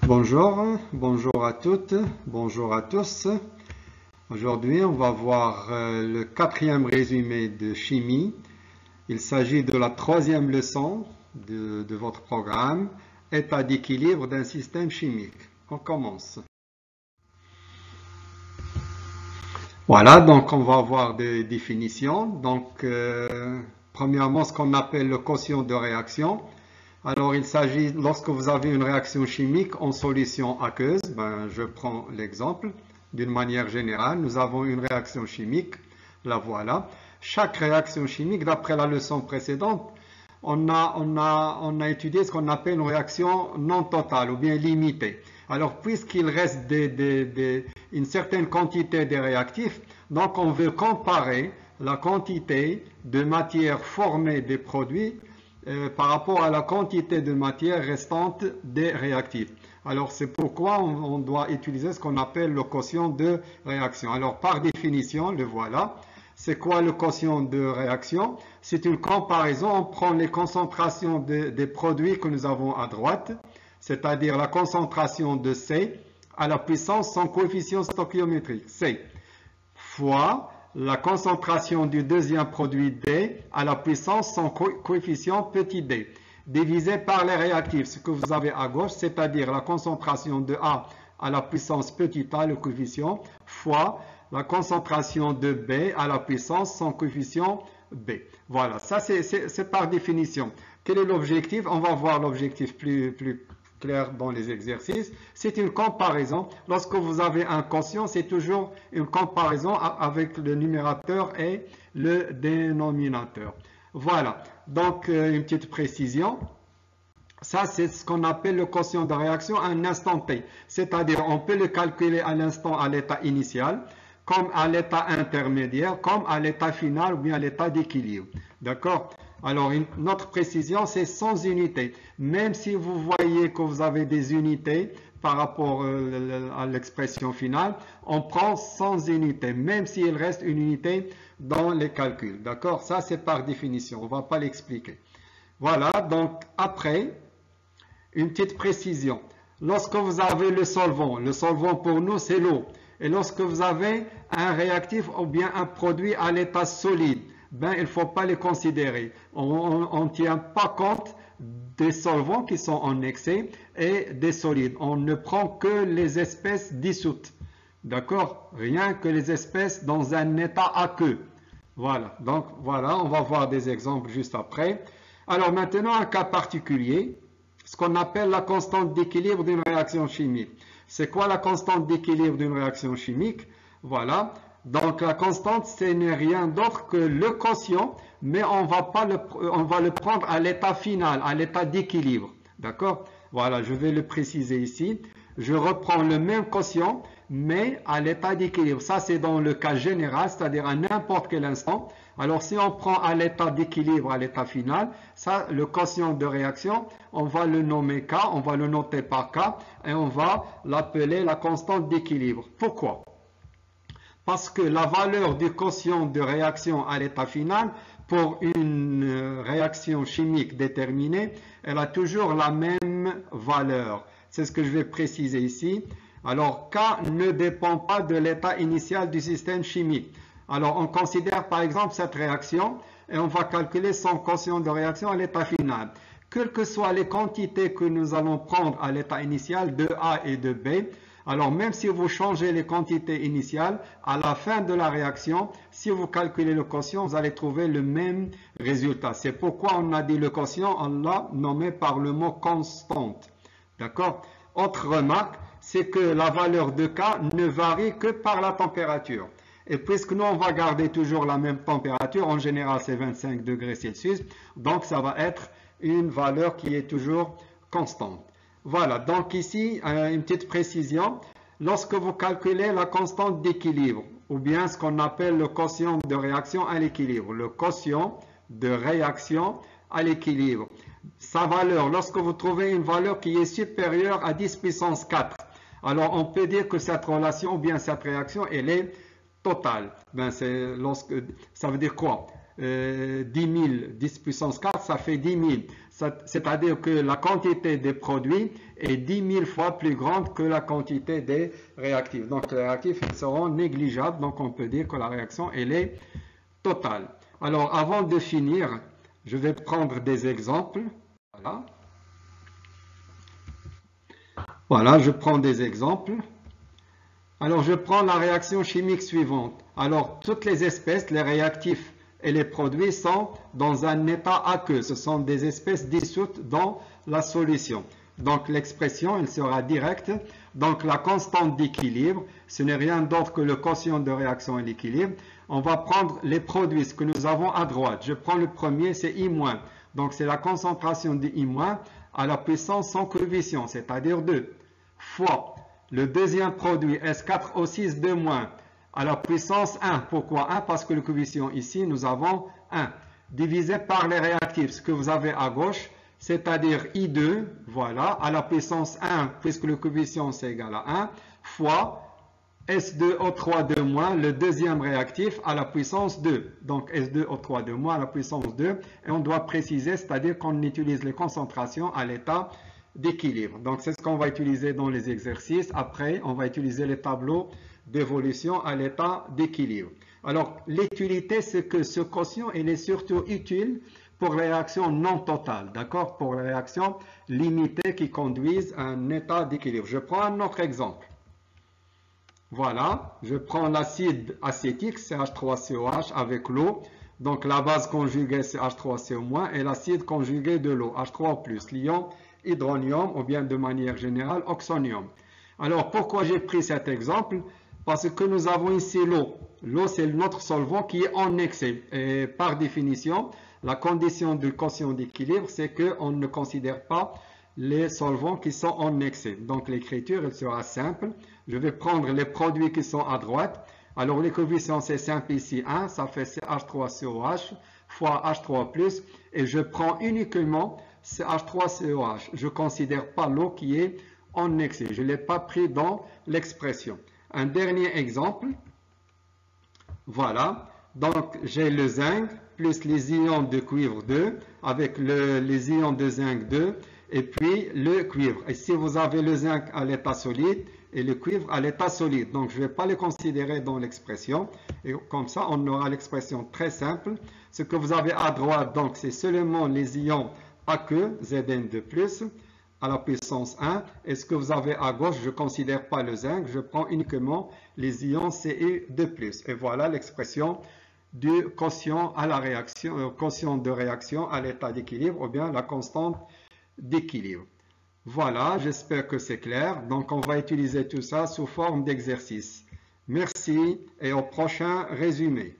Bonjour à toutes, bonjour à tous. Aujourd'hui, on va voir le quatrième résumé de chimie. Il s'agit de la troisième leçon de votre programme, état d'équilibre d'un système chimique. On commence. Voilà, donc on va voir des définitions. Donc, premièrement, ce qu'on appelle le quotient de réaction. Alors, il s'agit, lorsque vous avez une réaction chimique en solution aqueuse, je prends l'exemple, d'une manière générale, nous avons une réaction chimique, la voilà. Chaque réaction chimique, d'après la leçon précédente, on a étudié ce qu'on appelle une réaction non totale ou bien limitée. Alors, puisqu'il reste une certaine quantité de réactifs, donc on veut comparer la quantité de matière formée des produits par rapport à la quantité de matière restante des réactifs. Alors, c'est pourquoi on doit utiliser ce qu'on appelle le quotient de réaction. Alors, par définition, le voilà. C'est quoi le quotient de réaction? C'est une comparaison. On prend les concentrations des produits que nous avons à droite, c'est-à-dire la concentration de C à la puissance son coefficient stoichiométrique, C, fois la concentration du deuxième produit D à la puissance son coefficient petit d, divisé par les réactifs, ce que vous avez à gauche, c'est-à-dire la concentration de A à la puissance petit a, le coefficient, fois la concentration de B à la puissance son coefficient B. Voilà, ça c'est par définition. Quel est l'objectif? On va voir l'objectif plus clair dans les exercices. C'est une comparaison. Lorsque vous avez un quotient, c'est toujours une comparaison avec le numérateur et le dénominateur. Voilà, donc une petite précision. Ça, c'est ce qu'on appelle le quotient de réaction à un instant T. C'est-à-dire, on peut le calculer à l'instant à l'état initial, comme à l'état intermédiaire, comme à l'état final ou bien à l'état d'équilibre. D'accord? Alors, une autre précision, c'est sans unité. Même si vous voyez que vous avez des unités par rapport à l'expression finale, on prend sans unité, même s'il reste une unité dans les calculs. D'accord? Ça, c'est par définition. On ne va pas l'expliquer. Voilà, donc après, une petite précision. Lorsque vous avez le solvant pour nous, c'est l'eau. Et lorsque vous avez un réactif ou bien un produit à l'état solide, il ne faut pas les considérer. On ne tient pas compte des solvants qui sont en excès et des solides. On ne prend que les espèces dissoutes. D'accord? Rien que les espèces dans un état aqueux. Voilà. Donc, voilà, on va voir des exemples juste après. Alors, maintenant, un cas particulier, ce qu'on appelle la constante d'équilibre d'une réaction chimique. C'est quoi la constante d'équilibre d'une réaction chimique? Voilà. Donc la constante, ce n'est rien d'autre que le quotient, mais on va le prendre à l'état final, à l'état d'équilibre. D'accord? Voilà, je vais le préciser ici. Je reprends le même quotient, mais à l'état d'équilibre. Ça, c'est dans le cas général, c'est-à-dire à n'importe quel instant. Alors, si on prend à l'état d'équilibre, à l'état final, ça, le quotient de réaction, on va le nommer K, on va le noter par K, et on va l'appeler la constante d'équilibre. Pourquoi? Parce que la valeur du quotient de réaction à l'état final, pour une réaction chimique déterminée, elle a toujours la même valeur. C'est ce que je vais préciser ici. Alors, K ne dépend pas de l'état initial du système chimique. Alors, on considère par exemple cette réaction et on va calculer son quotient de réaction à l'état final. Quelles que soient les quantités que nous allons prendre à l'état initial de A et de B, alors même si vous changez les quantités initiales, à la fin de la réaction, si vous calculez le quotient, vous allez trouver le même résultat. C'est pourquoi on a dit le quotient, on l'a nommé par le mot constante. D'accord? Autre remarque, c'est que la valeur de K ne varie que par la température. Et puisque nous, on va garder toujours la même température, en général c'est 25 degrés Celsius, donc ça va être une valeur qui est toujours constante. Voilà, donc ici, une petite précision. Lorsque vous calculez la constante d'équilibre, ou bien ce qu'on appelle le quotient de réaction à l'équilibre, le quotient de réaction à l'équilibre, sa valeur, lorsque vous trouvez une valeur qui est supérieure à 10 puissance 4, alors on peut dire que cette relation, ou bien cette réaction, elle est totale. Ça veut dire quoi? 10 000, 10 puissance 4, ça fait 10 000. C'est-à-dire que la quantité des produits est 10 000 fois plus grande que la quantité des réactifs. Donc les réactifs ils seront négligeables, donc on peut dire que la réaction elle est totale. Alors avant de finir, je vais prendre des exemples. Voilà. Voilà, je prends des exemples. Alors, je prends la réaction chimique suivante. Alors, toutes les espèces, les réactifs et les produits sont dans un état aqueux. Ce sont des espèces dissoutes dans la solution. Donc, l'expression, elle sera directe. Donc, la constante d'équilibre, ce n'est rien d'autre que le quotient de réaction et l'équilibre. On va prendre les produits, ce que nous avons à droite. Je prends le premier, c'est I-. Donc, c'est la concentration de I- à la puissance sans coefficient, c'est-à-dire 2, fois le deuxième produit S4O6 2- à la puissance 1. Pourquoi 1? Parce que le coefficient ici, nous avons 1, divisé par les réactifs, ce que vous avez à gauche, c'est-à-dire I2, voilà, à la puissance 1, puisque le coefficient c'est égal à 1, fois S2O3 2-, le deuxième réactif à la puissance 2. Donc S2O3 2- à la puissance 2. Et on doit préciser, c'est-à-dire qu'on utilise les concentrations à l'état d'équilibre. Donc c'est ce qu'on va utiliser dans les exercices. Après, on va utiliser les tableaux d'évolution à l'état d'équilibre. Alors l'utilité, c'est que ce quotient, il est surtout utile pour les réactions non totales, d'accord? Pour les réactions limitées qui conduisent à un état d'équilibre. Je prends un autre exemple. Voilà, je prends l'acide acétique, CH3COH avec l'eau. Donc la base conjuguée, c'est H3CO- et l'acide conjugué de l'eau, H3O+, l'ion hydronium ou bien de manière générale oxonium. Alors pourquoi j'ai pris cet exemple? Parce que nous avons ici l'eau. L'eau, c'est notre solvant qui est en excès. Et par définition, la condition du quotient d'équilibre, c'est qu'on ne considère pas les solvants qui sont en excès. Donc l'écriture, elle sera simple. Je vais prendre les produits qui sont à droite. Alors les coefficients, c'est simple ici, 1, ça fait CH3COH fois H3+, et je prends uniquement CH3COH. Je ne considère pas l'eau qui est en excès. Je ne l'ai pas pris dans l'expression. Un dernier exemple. Voilà. Donc j'ai le zinc plus les ions de cuivre 2 avec les ions de zinc 2 et puis le cuivre. Et si vous avez le zinc à l'état solide et le cuivre à l'état solide, donc je ne vais pas les considérer dans l'expression. Et comme ça, on aura l'expression très simple. Ce que vous avez à droite, donc c'est seulement les ions aqueux, Zn2+, à la puissance 1. Et ce que vous avez à gauche, je ne considère pas le zinc, je prends uniquement les ions Cu2+. Et voilà l'expression du quotient à la réaction, quotient de réaction à l'état d'équilibre ou bien la constante d'équilibre. Voilà, j'espère que c'est clair. Donc on va utiliser tout ça sous forme d'exercice. Merci et au prochain résumé.